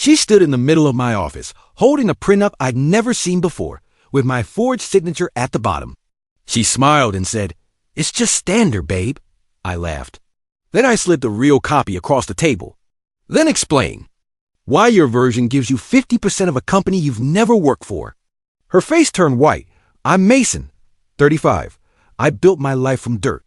She stood in the middle of my office, holding a prenup I'd never seen before, with my forged signature at the bottom. She smiled and said, "It's just standard, babe." I laughed. Then I slid the real copy across the table. "Then explain why your version gives you 50% of a company you've never worked for." Her face turned white. "I'm Mason, 35. I built my life from dirt."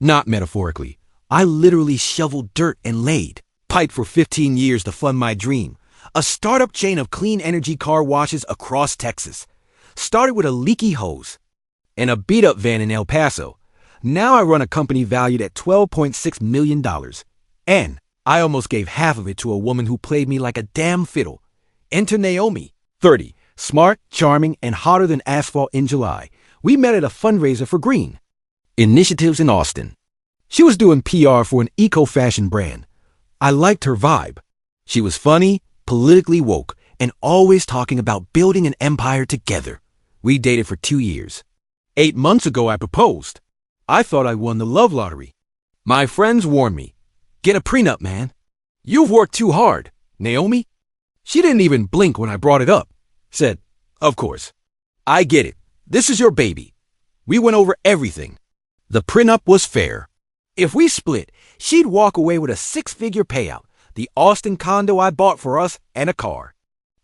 Not metaphorically. I literally shoveled dirt and laid pipe for 15 years to fund my dream. A startup chain of clean energy car washes across Texas. Started with a leaky hose and a beat-up van in El Paso. Now I run a company valued at $12.6 million. And I almost gave half of it to a woman who played me like a damn fiddle. Enter Naomi, 30, smart, charming, and hotter than asphalt in July. We met at a fundraiser for Green Initiatives in Austin. She was doing PR for an eco-fashion brand. I liked her vibe. She was funny, politically woke, and always talking about building an empire together. We dated for 2 years. 8 months ago, I proposed. I thought I won the love lottery. My friends warned me, "Get a prenup, man. You've worked too hard, Naomi." She didn't even blink when I brought it up. Said, "Of course. I get it. This is your baby." We went over everything. The prenup was fair. If we split, she'd walk away with a 6-figure payout, the Austin condo I bought for us, and a car.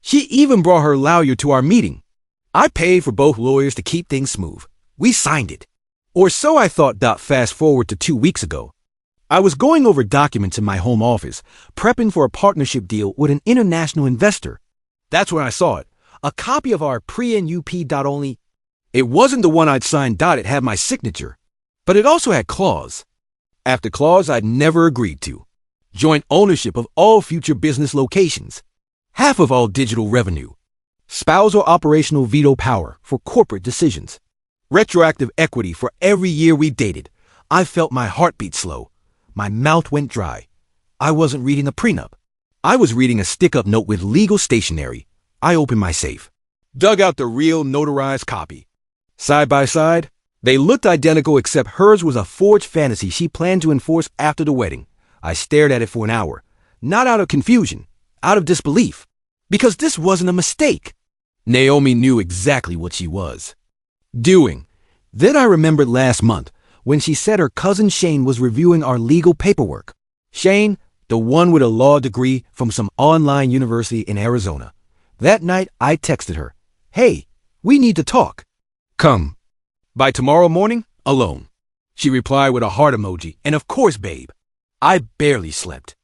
She even brought her lawyer to our meeting. I paid for both lawyers to keep things smooth. We signed it. Or so I thought. Fast forward to 2 weeks ago. I was going over documents in my home office, prepping for a partnership deal with an international investor. That's when I saw it. A copy of our pre-NUP. Only. It wasn't the one I'd signed. It had my signature. But it also had clause after clause I'd never agreed to. Joint ownership of all future business locations. Half of all digital revenue. Spousal operational veto power for corporate decisions. Retroactive equity for every year we dated. I felt my heartbeat slow. My mouth went dry. I wasn't reading a prenup. I was reading a stick-up note with legal stationery. I opened my safe, dug out the real notarized copy. Side by side, they looked identical except hers was a forged fantasy she planned to enforce after the wedding. I stared at it for an hour, not out of confusion, out of disbelief, because this wasn't a mistake. Naomi knew exactly what she was doing. Then I remembered last month when she said her cousin Shane was reviewing our legal paperwork. Shane, the one with a law degree from some online university in Arizona. That night I texted her, "Hey, we need to talk. Come by tomorrow morning, alone." She replied with a heart emoji, and of course, babe. I barely slept.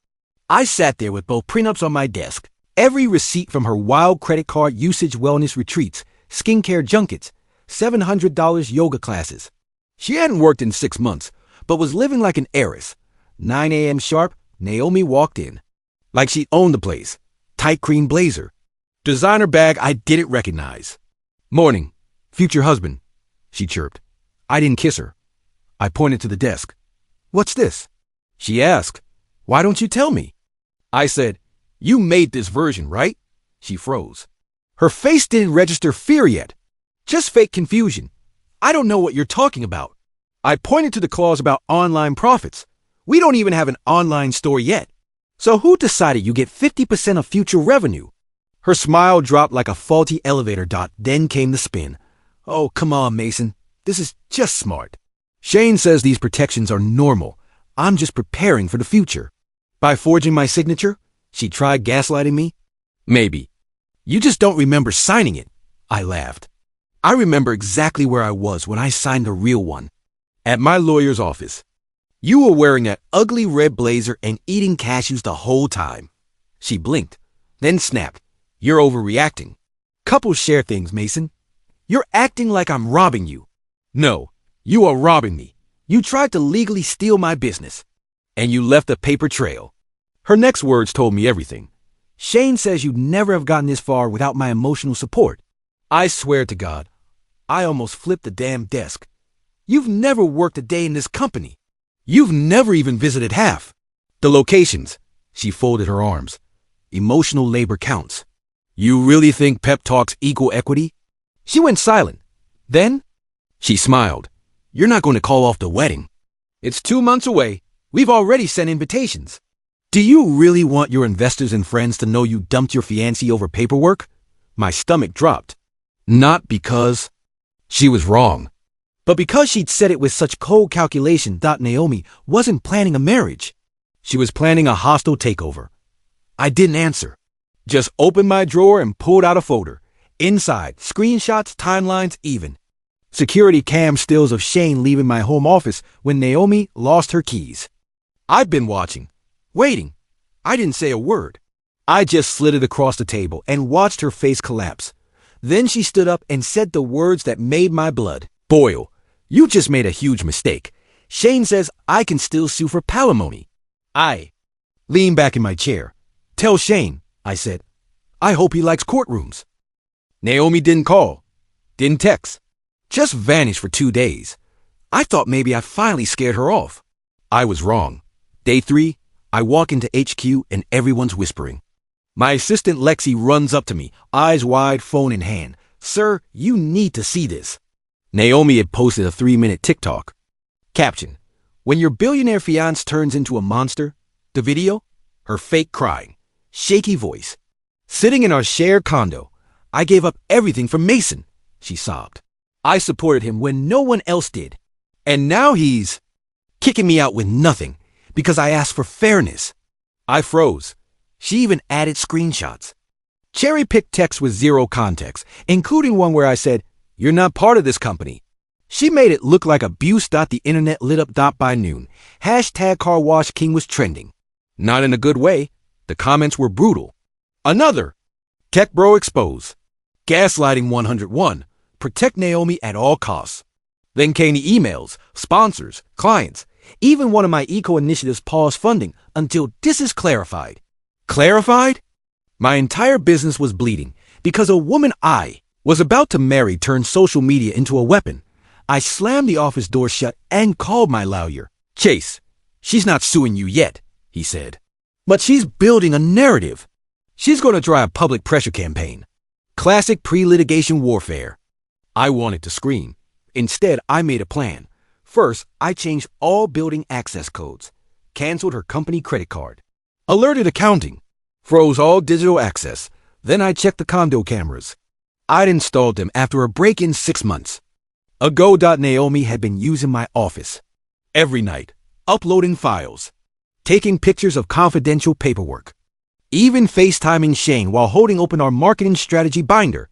I sat there with both prenups on my desk, every receipt from her wild credit card usage wellness retreats, skincare junkets, $700 yoga classes. She hadn't worked in 6 months, but was living like an heiress. 9 a.m. sharp, Naomi walked in. Like she owned the place. Tight cream blazer. Designer bag I didn't recognize. "Morning, future husband," she chirped. I didn't kiss her. I pointed to the desk. "What's this?" She asked, "Why don't you tell me?" I said, "You made this version, right?" She froze. Her face didn't register fear yet. Just fake confusion. "I don't know what you're talking about." I pointed to the clause about online profits. "We don't even have an online store yet. So who decided you get 50% of future revenue?" Her smile dropped like a faulty elevator. Then came the spin. "Oh, come on, Mason. This is just smart. Shane says these protections are normal. I'm just preparing for the future." By forging my signature, she tried gaslighting me? Maybe. "You just don't remember signing it." I laughed. "I remember exactly where I was when I signed the real one. At my lawyer's office. You were wearing that ugly red blazer and eating cashews the whole time." She blinked, then snapped, "You're overreacting. Couples share things, Mason. You're acting like I'm robbing you." "No, you are robbing me. You tried to legally steal my business. And you left a paper trail." Her next words told me everything. "Shane says you'd never have gotten this far without my emotional support." I swear to God, I almost flipped the damn desk. "You've never worked a day in this company. You've never even visited half the locations." She folded her arms. "Emotional labor counts. You really think pep talks equal equity?" She went silent. Then she smiled. "You're not going to call off the wedding. It's 2 months away. We've already sent invitations." Do you really want your investors and friends to know you dumped your fiancé over paperwork? My stomach dropped. Not because she was wrong, but because she'd said it with such cold calculation. Naomi wasn't planning a marriage. She was planning a hostile takeover. I didn't answer. Just opened my drawer and pulled out a folder. Inside, screenshots, timelines, even. Security cam stills of Shane leaving my home office when Naomi lost her keys. I've been watching, waiting. I didn't say a word. I just slid it across the table and watched her face collapse. Then she stood up and said the words that made my blood boil. You just made a huge mistake. Shane says I can still sue for palimony. I leaned back in my chair. Tell Shane, I said. I hope he likes courtrooms. Naomi didn't call, didn't text, just vanished for 2 days. I thought maybe I finally scared her off. I was wrong. Day 3, I walk into HQ and everyone's whispering. My assistant Lexi runs up to me, eyes wide, phone in hand. Sir, you need to see this. Naomi had posted a 3-minute TikTok. Caption: when your billionaire fiancé turns into a monster. The video? Her fake crying, shaky voice. Sitting in our shared condo. I gave up everything for Mason, she sobbed. I supported him when no one else did. And now he's kicking me out with nothing because I asked for fairness. I froze. She even added screenshots. Cherry-picked text with zero context, including one where I said, "You're not part of this company." She made it look like abuse. The internet lit up. By noon. Hashtag car wash king was trending. Not in a good way. The comments were brutal. Another. Tech bro exposed. Gaslighting 101. Protect Naomi at all costs. Then came the emails, sponsors, clients. Even one of my eco initiatives paused funding until this is clarified. Clarified? My entire business was bleeding because a woman I was about to marry turned social media into a weapon. I slammed the office door shut and called my lawyer. Chase, she's not suing you yet, he said. But she's building a narrative. She's going to try a public pressure campaign. Classic pre-litigation warfare. I wanted to scream. Instead, I made a plan. First, I changed all building access codes, canceled her company credit card, alerted accounting, froze all digital access. Then I checked the condo cameras. I'd installed them after a break-in 6 months ago. Naomi had been using my office every night, uploading files, taking pictures of confidential paperwork, even FaceTiming Shane while holding open our marketing strategy binder.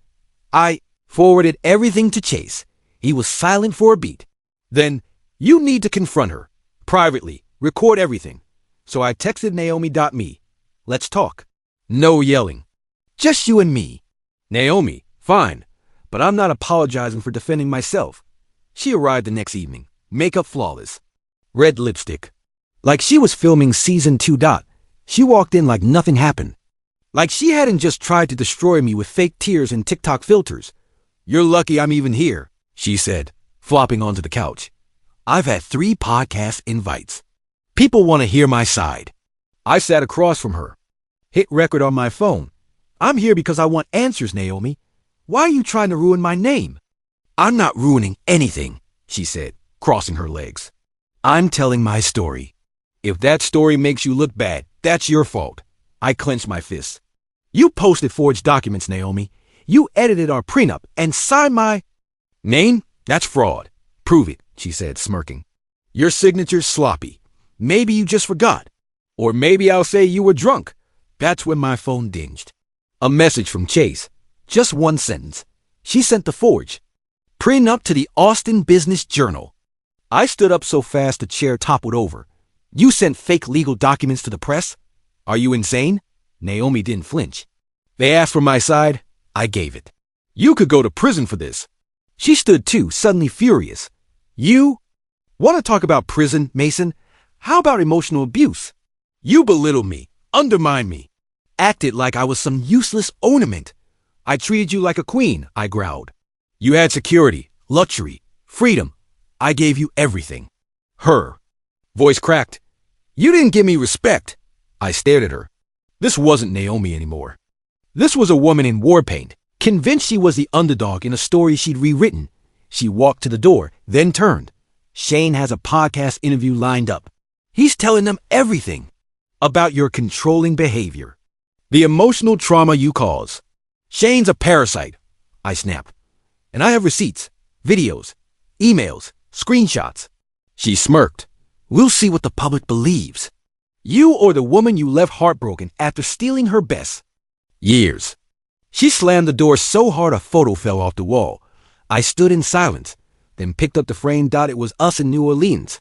I forwarded everything to Chase. He was silent for a beat. Then, you need to confront her. Privately, record everything. So I texted Naomi.me. Let's talk. No yelling. Just you and me. Naomi, fine. But I'm not apologizing for defending myself. She arrived the next evening, makeup flawless, red lipstick. Like she was filming season 2. She walked in like nothing happened. Like she hadn't just tried to destroy me with fake tears and TikTok filters. You're lucky I'm even here, she said, flopping onto the couch. I've had 3 podcast invites. People want to hear my side. I sat across from her. Hit record on my phone. I'm here because I want answers, Naomi. Why are you trying to ruin my name? I'm not ruining anything, she said, crossing her legs. I'm telling my story. If that story makes you look bad, that's your fault. I clenched my fists. You posted forged documents, Naomi. You edited our prenup and signed my name? That's fraud. Prove it, she said, smirking. Your signature's sloppy. Maybe you just forgot. Or maybe I'll say you were drunk. That's when my phone dinged. A message from Chase. Just 1 sentence. She sent the forge. Prenup to the Austin Business Journal. I stood up so fast the chair toppled over. You sent fake legal documents to the press? Are you insane? Naomi didn't flinch. They asked for my side. I gave it. You could go to prison for this. She stood too, suddenly furious. You want to talk about prison, Mason? How about emotional abuse? You belittled me, undermined me, acted like I was some useless ornament. I treated you like a queen, I growled. You had security, luxury, freedom. I gave you everything. Her voice cracked. You didn't give me respect. I stared at her. This wasn't Naomi anymore. This was a woman in war paint, convinced she was the underdog in a story she'd rewritten. She walked to the door, then turned. Shane has a podcast interview lined up. He's telling them everything. about your controlling behavior. The emotional trauma you cause. Shane's a parasite, I snapped. And I have receipts, videos, emails, screenshots. She smirked. We'll see what the public believes. You or the woman you left heartbroken after stealing her best. Years. She slammed the door so hard a photo fell off the wall. I stood in silence, then picked up the frame. It was us in New Orleans.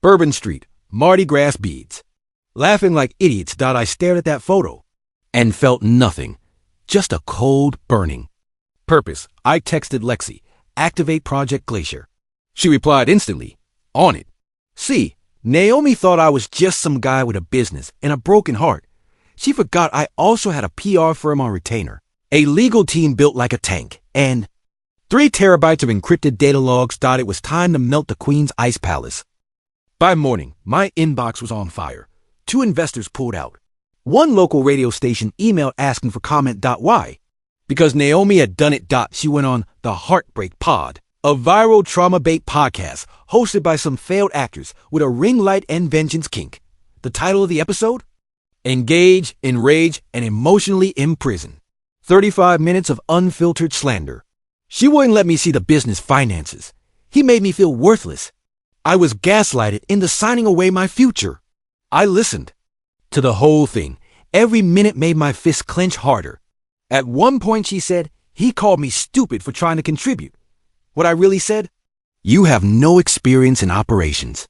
Bourbon Street, Mardi Gras beads. Laughing like idiots. I stared at that photo and felt nothing, just a cold burning. Purpose. I texted Lexi, activate Project Glacier. She replied instantly, on it. See, Naomi thought I was just some guy with a business and a broken heart. She forgot I also had a PR firm on retainer, a legal team built like a tank, and 3 terabytes of encrypted data logs. It was time to melt the Queen's ice palace. By morning, my inbox was on fire. 2 investors pulled out. 1 local radio station emailed asking for comment. Why? Because Naomi had done it. She went on the Heartbreak Pod, a viral trauma-bait podcast hosted by some failed actors with a ring light and vengeance kink. The title of the episode? Engage, Enrage, and Emotionally Imprison. 35 minutes of unfiltered slander. She wouldn't let me see the business finances. He made me feel worthless. I was gaslighted into signing away my future. I listened to the whole thing. Every minute made my fists clench harder. At one point she said, he called me stupid for trying to contribute. What I really said? You have no experience in operations.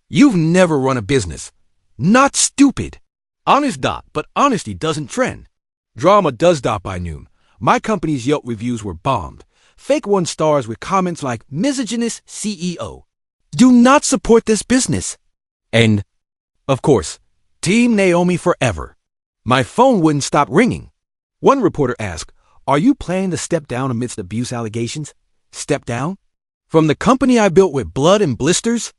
You've never run a business. Not stupid. Honest. But honesty doesn't trend. Drama does. By noon, my company's Yelp reviews were bombed. Fake 1 stars with comments like misogynist CEO. Do not support this business. And, of course, Team Naomi forever. My phone wouldn't stop ringing. One reporter asked, are you planning to step down amidst abuse allegations? Step down? From the company I built with blood and blisters?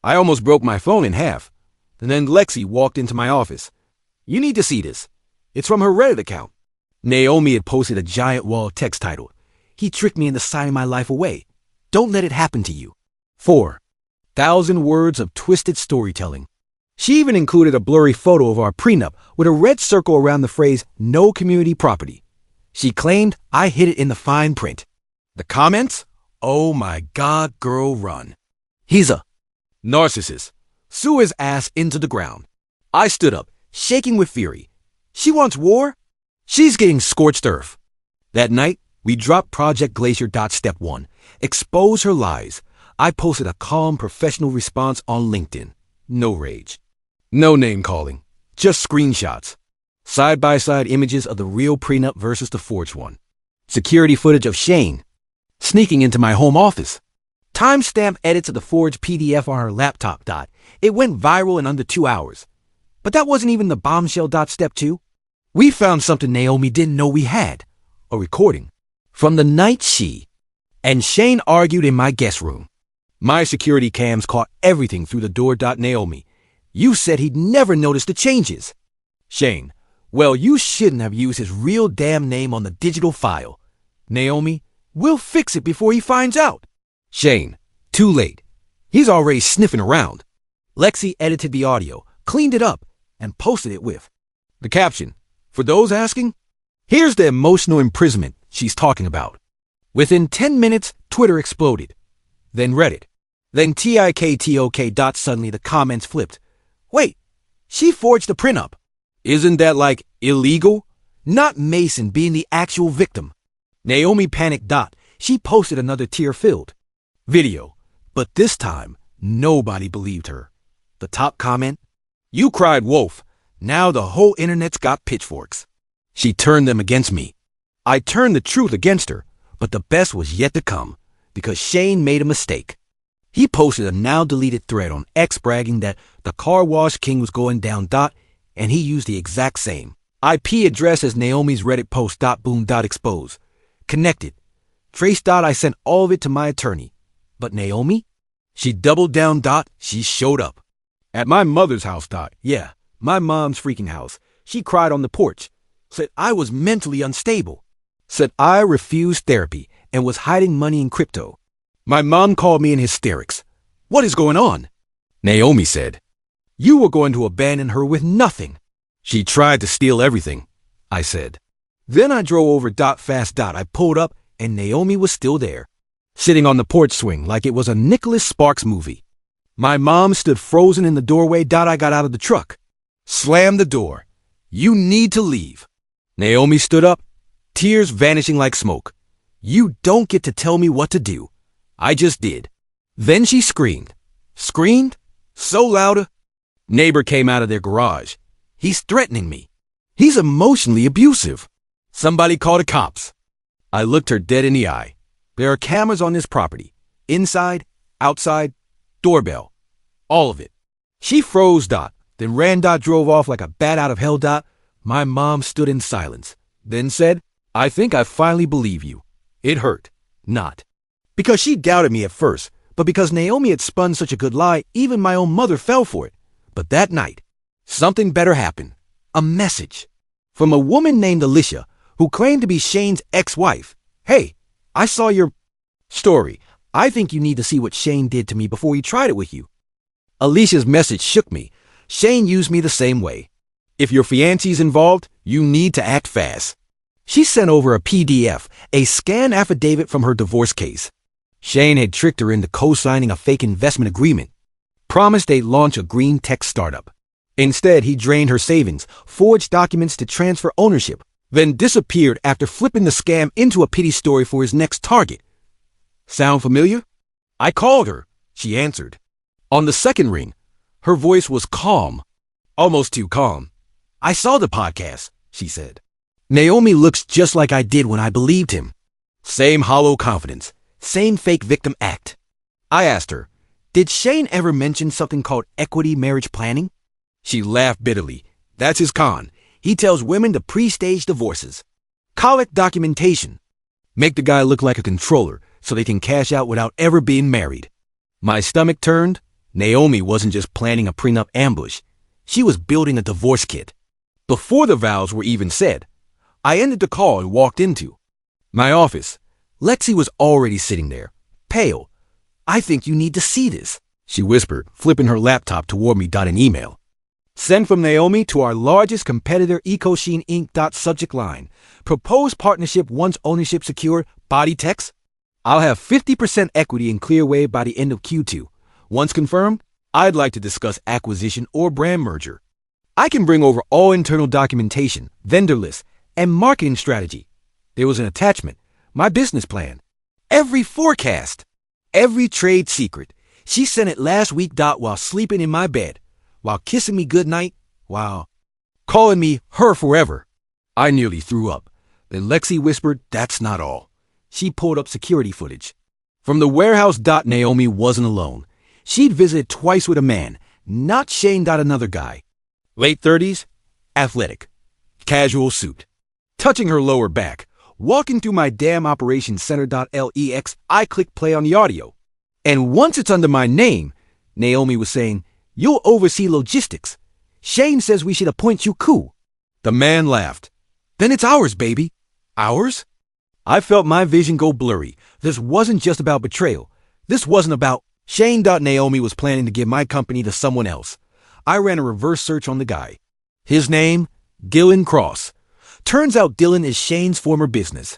I almost broke my phone in half. And then Lexi walked into my office. You need to see this. It's from her Reddit account. Naomi had posted a giant wall text titled, he tricked me into signing my life away. Don't let it happen to you. 4,000 words of twisted storytelling. She even included a blurry photo of our prenup with a red circle around the phrase, no community property. She claimed I hid it in the fine print. The comments? Oh my God, girl, run. He's a narcissist. Sue his ass into the ground. I stood up, shaking with fury. She wants war? She's getting scorched earth. That night, we dropped Project Glacier. Step 1. Expose her lies. I posted a calm, professional response on LinkedIn. No rage. No name calling. Just screenshots. Side-by-side images of the real prenup versus the forged one. Security footage of Shane sneaking into my home office. Timestamp edits of the forged PDF on her laptop. It went viral in under 2 hours. But that wasn't even the bombshell. Step 2. We found something Naomi didn't know we had. A recording. From the night she and Shane argued in my guest room. My security cams caught everything through the door. Naomi, you said he'd never noticed the changes. Shane, well, you shouldn't have used his real damn name on the digital file. Naomi, we'll fix it before he finds out. Shane, too late. He's already sniffing around. Lexi edited the audio, cleaned it up, and posted it with the caption, for those asking, here's the emotional imprisonment she's talking about. Within 10 minutes, Twitter exploded. Then Reddit. Then TikTok. Suddenly the comments flipped. Wait, she forged the prenup. Isn't that like illegal? Not Mason being the actual victim. Naomi panicked. She posted another tear-filled video, but this time nobody believed her. The top comment, you cried wolf. Now the whole internet's got pitchforks. She turned them against me. I turned the truth against her, but the best was yet to come because Shane made a mistake. He posted a now-deleted thread on X bragging that the car wash king was going down. And he used the exact same IP address as Naomi's Reddit post. Boom. Exposed. Connected. Trace. I sent all of it to my attorney. But Naomi? She doubled down. She showed up. At my mother's house. Yeah, my mom's freaking house. She cried on the porch. Said I was mentally unstable. Said I refused therapy and was hiding money in crypto. My mom called me in hysterics. What is going on? Naomi said, You were going to abandon her with nothing. She tried to steal everything, I said. Then I drove over fast. I pulled up and Naomi was still there, sitting on the porch swing like it was a Nicholas Sparks movie. My mom stood frozen in the doorway. I got out of the truck, slammed the door. You need to leave. Naomi stood up, tears vanishing like smoke. You don't get to tell me what to do. I just did. Then she screamed. Screamed? So louder. Neighbor came out of their garage. He's threatening me. He's emotionally abusive. Somebody call the cops. I looked her dead in the eye. There are cameras on this property. Inside, outside, doorbell. All of it. She froze. Then ran. Drove off like a bat out of hell. My mom stood in silence, then said, I think I finally believe you. It hurt. Not because she doubted me at first, but because Naomi had spun such a good lie, even my own mother fell for it. But that night, something better happened. A message from a woman named Alicia, who claimed to be Shane's ex-wife. Hey, I saw your story. I think you need to see what Shane did to me before he tried it with you. Alicia's message shook me. Shane used me the same way. If your fiancé's involved, you need to act fast. She sent over a PDF, a scanned affidavit from her divorce case. Shane had tricked her into co-signing a fake investment agreement, promised they'd launch a green tech startup. Instead, he drained her savings, forged documents to transfer ownership, then disappeared after flipping the scam into a pity story for his next target. Sound familiar? I called her. She answered. On the second ring, her voice was calm, almost too calm. I saw the podcast, she said. Naomi looks just like I did when I believed him. Same hollow confidence, same fake victim act. I asked her, did Shane ever mention something called equity marriage planning? She laughed bitterly. That's his con. He tells women to pre-stage divorces. Collect documentation. Make the guy look like a controller so they can cash out without ever being married. My stomach turned. Naomi wasn't just planning a prenup ambush. She was building a divorce kit. Before the vows were even said, I ended the call and walked into my office. Lexi was already sitting there, pale. I think you need to see this, she whispered, flipping her laptop toward me. An email. Send from Naomi to our largest competitor, EcoSheen Inc. Subject line. Proposed partnership once ownership secure. Body text. I'll have 50% equity in Clearwave by the end of Q2. Once confirmed, I'd like to discuss acquisition or brand merger. I can bring over all internal documentation, vendor lists, and marketing strategy. There was an attachment, my business plan, every forecast, every trade secret. She sent it last week. While sleeping in my bed, while kissing me goodnight, while calling me her forever. I nearly threw up. Then Lexi whispered, that's not all. She pulled up security footage from the warehouse. Naomi wasn't alone. She'd visited twice with a man, not Shane. Another guy. Late 30s, athletic, casual suit, touching her lower back. Walking through my damn operations center. Lex, I click play on the audio. And once it's under my name, Naomi was saying, you'll oversee logistics. Shane says we should appoint you coup. The man laughed. Then it's ours, baby. Ours? I felt my vision go blurry. This wasn't just about betrayal. This wasn't about Shane. Naomi was planning to give my company to someone else. I ran a reverse search on the guy. His name, Dylan Cross. Turns out Dylan is Shane's former business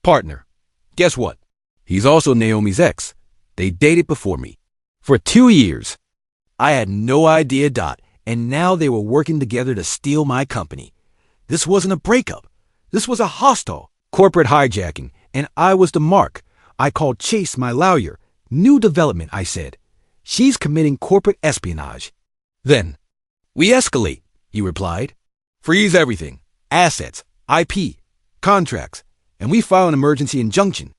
partner. Guess what? He's also Naomi's ex. They dated before me. For 2 years. I had no idea. And now they were working together to steal my company. This wasn't a breakup. This was a hostile corporate hijacking. And I was the mark. I called Chase, my lawyer. New development, I said. She's committing corporate espionage. Then, we escalate, he replied. Freeze everything. Assets, IP, contracts, and we file an emergency injunction.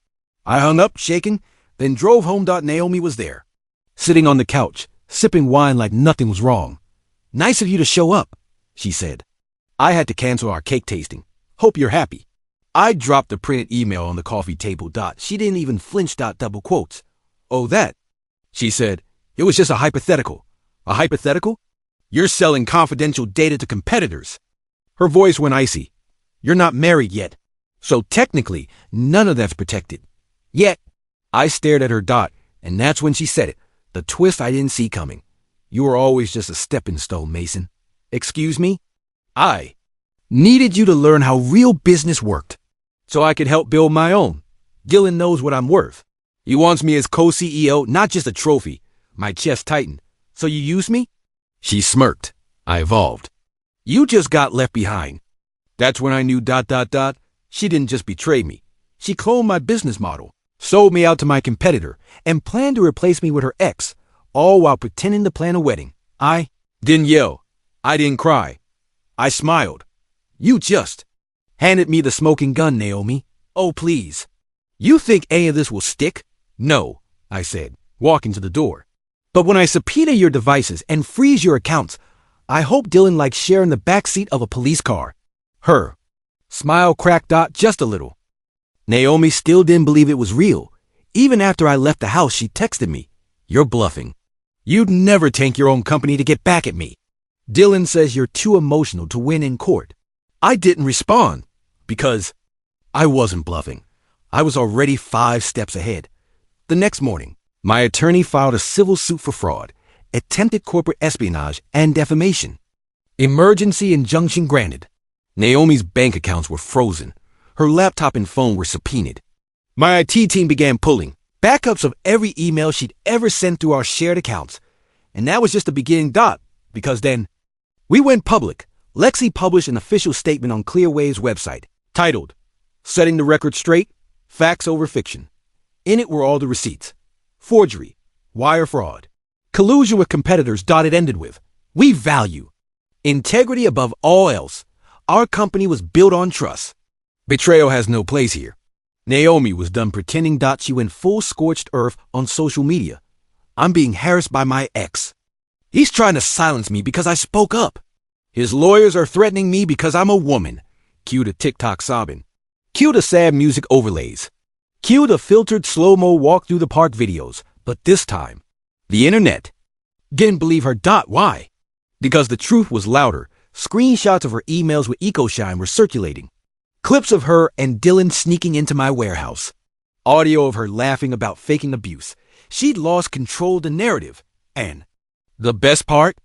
I hung up, shaking, then drove home. Naomi was there, sitting on the couch, sipping wine like nothing was wrong. Nice of you to show up, she said. I had to cancel our cake tasting. Hope you're happy. I dropped the printed email on the coffee table. She didn't even flinch. Double quotes. Oh, that, she said. It was just a hypothetical. A hypothetical? You're selling confidential data to competitors. Her voice went icy. You're not married yet. So technically, none of that's protected. Yet, I stared at her. And that's when she said it. The twist I didn't see coming. You were always just a stepping stone, Mason. Excuse me? I needed you to learn how real business worked, so I could help build my own. Dylan knows what I'm worth. He wants me as co-CEO, not just a trophy. My chest tightened. So you use me? She smirked. I evolved. You just got left behind. That's when I knew ... She didn't just betray me. She cloned my business model, sold me out to my competitor, and planned to replace me with her ex, all while pretending to plan a wedding. I didn't yell. I didn't cry. I smiled. You just handed me the smoking gun, Naomi. Oh, please. You think any of this will stick? No, I said, walking to the door. But when I subpoena your devices and freeze your accounts, I hope Dylan likes sharing the backseat of a police car. Her smile cracked just a little. Naomi still didn't believe it was real. Even after I left the house, she texted me, "You're bluffing. You'd never tank your own company to get back at me. Dylan says you're too emotional to win in court." I didn't respond because I wasn't bluffing. I was already 5 steps ahead. The next morning, my attorney filed a civil suit for fraud, attempted corporate espionage, and defamation. Emergency injunction granted. Naomi's bank accounts were frozen. Her laptop and phone were subpoenaed. My IT team began pulling backups of every email she'd ever sent through our shared accounts. And that was just the beginning, because then we went public. Lexi published an official statement on Clearwave's website titled, "Setting the Record Straight, Facts Over Fiction." In it were all the receipts. Forgery, wire fraud, collusion with competitors. It ended with, "We value integrity above all else. Our company was built on trust. Betrayal has no place here." Naomi was done pretending. She went full scorched earth on social media. "I'm being harassed by my ex. He's trying to silence me because I spoke up. His lawyers are threatening me because I'm a woman." Cue the TikTok sobbing. Cue the sad music overlays. Cue the filtered slow-mo walk through the park videos. But this time, the internet didn't believe her. Why? Because the truth was louder. Screenshots of her emails with EcoShine were circulating. Clips of her and Dylan sneaking into my warehouse. Audio of her laughing about faking abuse. She'd lost control of the narrative. And the best part?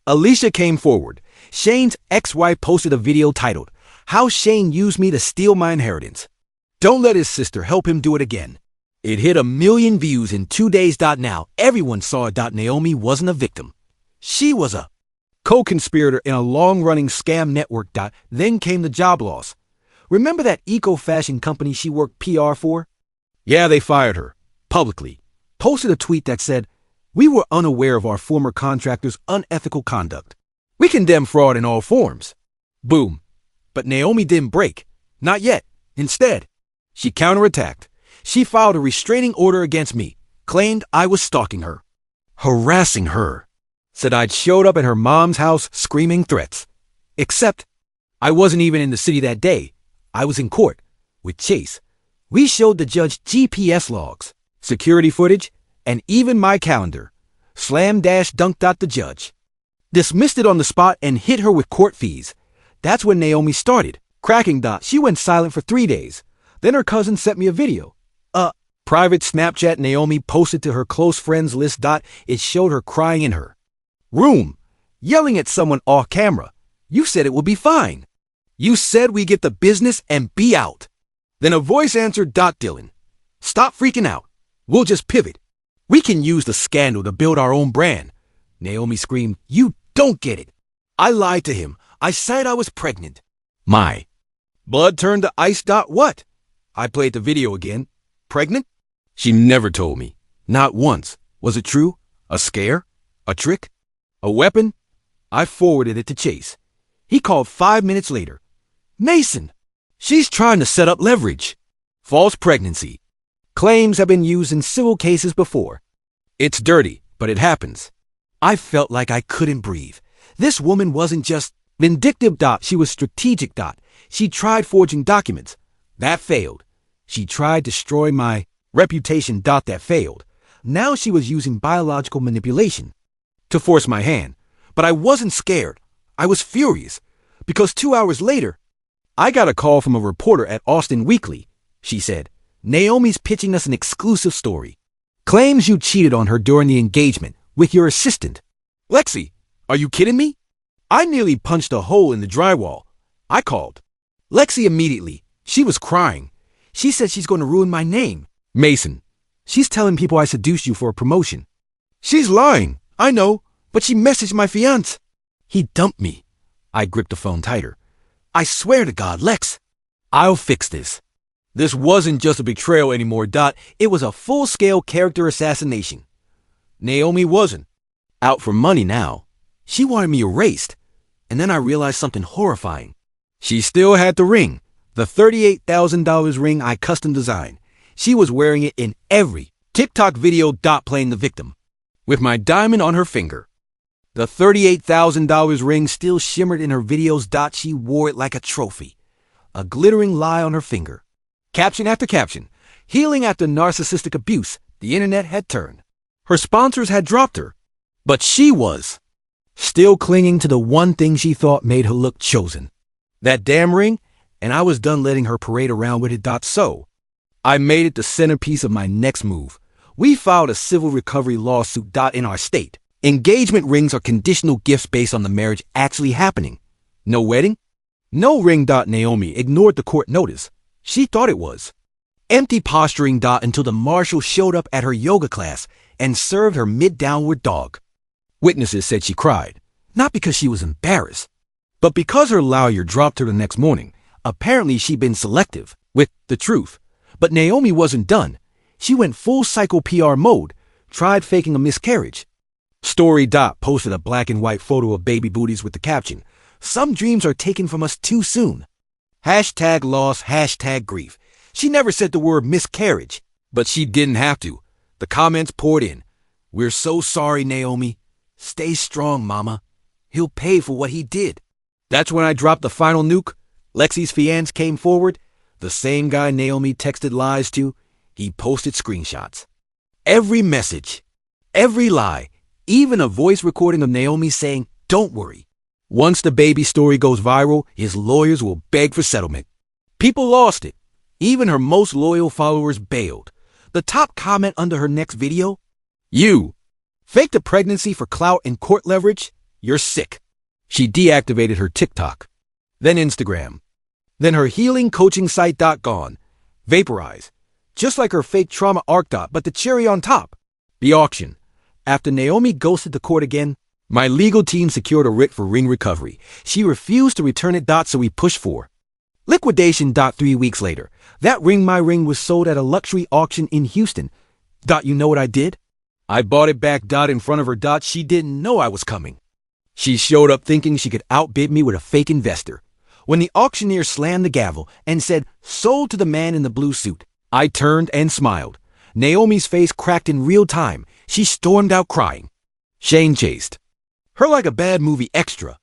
Alicia came forward. Shane's ex-wife posted a video titled, "How Shane Used Me to Steal My Inheritance. Don't let his sister help him do it again." It hit 1 million views in 2 days. Now everyone saw it. Naomi wasn't a victim. She was a co-conspirator in a long-running scam network. Then came the job loss. Remember that eco-fashion company she worked PR for? Yeah, they fired her, publicly. Posted a tweet that said, "We were unaware of our former contractor's unethical conduct. We condemn fraud in all forms." Boom. But Naomi didn't break. Not yet. Instead, she counterattacked. She filed a restraining order against me, claimed I was stalking her, harassing her, said I'd showed up at her mom's house screaming threats. Except I wasn't even in the city that day. I was in court with Chase. We showed the judge GPS logs, security footage, and even my calendar. Slam-dunk. The judge dismissed it on the spot and hit her with court fees. That's when Naomi started cracking. She went silent for 3 days. Then her cousin sent me a video. Private Snapchat Naomi posted to her close friends list. It showed her crying in her room, yelling at someone off camera. "You said it would be fine. You said we get the business and be out." Then a voice answered, "Dylan, stop freaking out. We'll just pivot. We can use the scandal to build our own brand." Naomi screamed, "You don't get it. I lied to him. I said I was pregnant." My blood turned to ice. What? I played the video again. Pregnant? She never told me. Not once. Was it true? A scare? A trick? A weapon? I forwarded it to Chase. He called 5 minutes later. "Mason, she's trying to set up leverage. False pregnancy. Claims have been used in civil cases before. It's dirty, but it happens." I felt like I couldn't breathe. This woman wasn't just vindictive. She was strategic. She tried forging documents. That failed. She tried destroying my reputation. That failed. Now she was using biological manipulation to force my hand. But I wasn't scared. I was furious. Because 2 hours later, I got a call from a reporter at Austin Weekly. She said, "Naomi's pitching us an exclusive story. Claims you cheated on her during the engagement with your assistant." Lexi, are you kidding me? I nearly punched a hole in the drywall. I called Lexi immediately. She was crying. She said she's going to ruin my name. Mason, she's telling people I seduced you for a promotion. She's lying, I know, but she messaged my fiancé. He dumped me. I gripped the phone tighter. I swear to God, Lex, I'll fix this. This wasn't just a betrayal anymore, Dot. It was a full-scale character assassination. Naomi wasn't out for money now. She wanted me erased. And then I realized something horrifying. She still had the ring, the $38,000 ring I custom designed. She was wearing it in every TikTok video, Dot playing the victim, with my diamond on her finger. The $38,000 ring still shimmered in her videos, Dot. She wore it like a trophy. A glittering lie on her finger. Caption after caption. Healing after narcissistic abuse. The internet had turned. Her sponsors had dropped her. But she was still clinging to the one thing she thought made her look chosen. That damn ring, and I was done letting her parade around with it. So I made it the centerpiece of my next move. We filed a civil recovery lawsuit. In our state. Engagement rings are conditional gifts based on the marriage actually happening. No wedding? No ring. Naomi ignored the court notice. She thought it was empty posturing. Until the marshal showed up at her yoga class and served her mid-downward dog. Witnesses said she cried, not because she was embarrassed, but because her lawyer dropped her the next morning. Apparently she'd been selective with the truth. But Naomi wasn't done. She went full psycho PR mode, tried faking a miscarriage. Story. Posted a black and white photo of baby booties with the caption, "Some dreams are taken from us too soon." Hashtag loss, hashtag grief. She never said the word miscarriage, but she didn't have to. The comments poured in. "We're so sorry, Naomi. Stay strong, mama. He'll pay for what he did." That's when I dropped the final nuke. Lexi's fiancé came forward. The same guy Naomi texted lies to. He posted screenshots. Every message, every lie, even a voice recording of Naomi saying, "Don't worry. Once the baby story goes viral, his lawyers will beg for settlement." People lost it. Even her most loyal followers bailed. The top comment under her next video, "You faked a pregnancy for clout and court leverage? You're sick." She deactivated her TikTok, then Instagram, then her healing coaching site. Gone. Vaporized. Just like her fake trauma arc. But the cherry on top, the auction. After Naomi ghosted the court again, my legal team secured a writ for ring recovery. She refused to return it. So we pushed for liquidation. 3 weeks later, that ring, my ring, was sold at a luxury auction in Houston. You know what I did? I bought it back. In front of her. She didn't know I was coming. She showed up thinking she could outbid me with a fake investor. When the auctioneer slammed the gavel and said, "Sold to the man in the blue suit," I turned and smiled. Naomi's face cracked in real time. She stormed out crying. Shane chased her like a bad movie extra.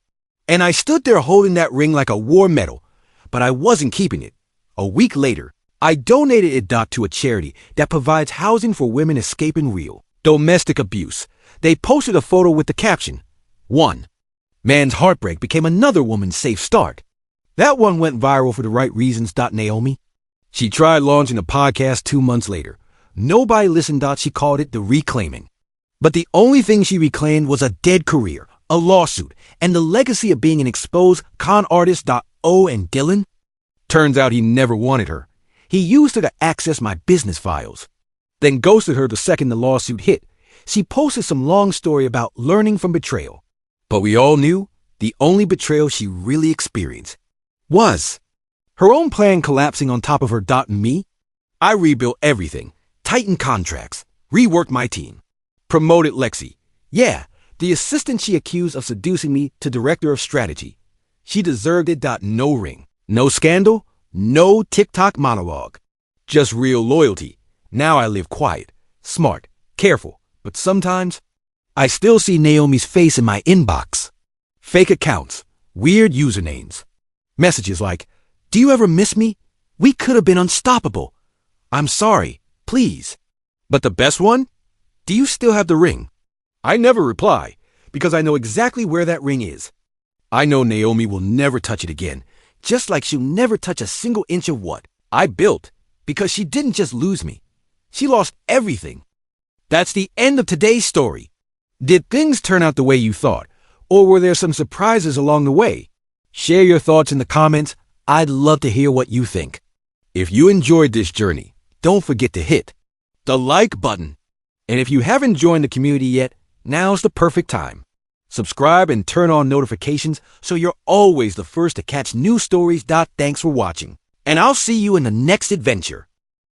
And I stood there holding that ring like a war medal. But I wasn't keeping it. A week later, I donated it. To a charity that provides housing for women escaping real domestic abuse. They posted a photo with the caption, "One man's heartbreak became another woman's safe start." That one went viral for the right reasons. Naomi. She tried launching a podcast 2 months later. Nobody listened. She called it the reclaiming. But the only thing she reclaimed was a dead career, a lawsuit, and the legacy of being an exposed con artist. And Dylan? Turns out he never wanted her. He used her to access my business files. Then ghosted her the second the lawsuit hit. She posted some long story about learning from betrayal. But we all knew the only betrayal she really experienced was her own plan collapsing on top of her. And me? I rebuilt everything, tightened contracts, reworked my team, promoted Lexi. Yeah, the assistant she accused of seducing me to director of strategy. She deserved it. No ring, no scandal, no TikTok monologue. Just real loyalty. Now I live quiet, smart, careful, but sometimes I still see Naomi's face in my inbox. Fake accounts, weird usernames. Messages like, "Do you ever miss me? We could have been unstoppable. I'm sorry, please." But the best one? "Do you still have the ring?" I never reply because I know exactly where that ring is. I know Naomi will never touch it again, just like she'll never touch a single inch of what I built, because she didn't just lose me. She lost everything. That's the end of today's story. Did things turn out the way you thought, or were there some surprises along the way? Share your thoughts in the comments. I'd love to hear what you think. If you enjoyed this journey, don't forget to hit the like button. And if you haven't joined the community yet, now's the perfect time. Subscribe and turn on notifications so you're always the first to catch new stories. Thanks for watching, and I'll see you in the next adventure.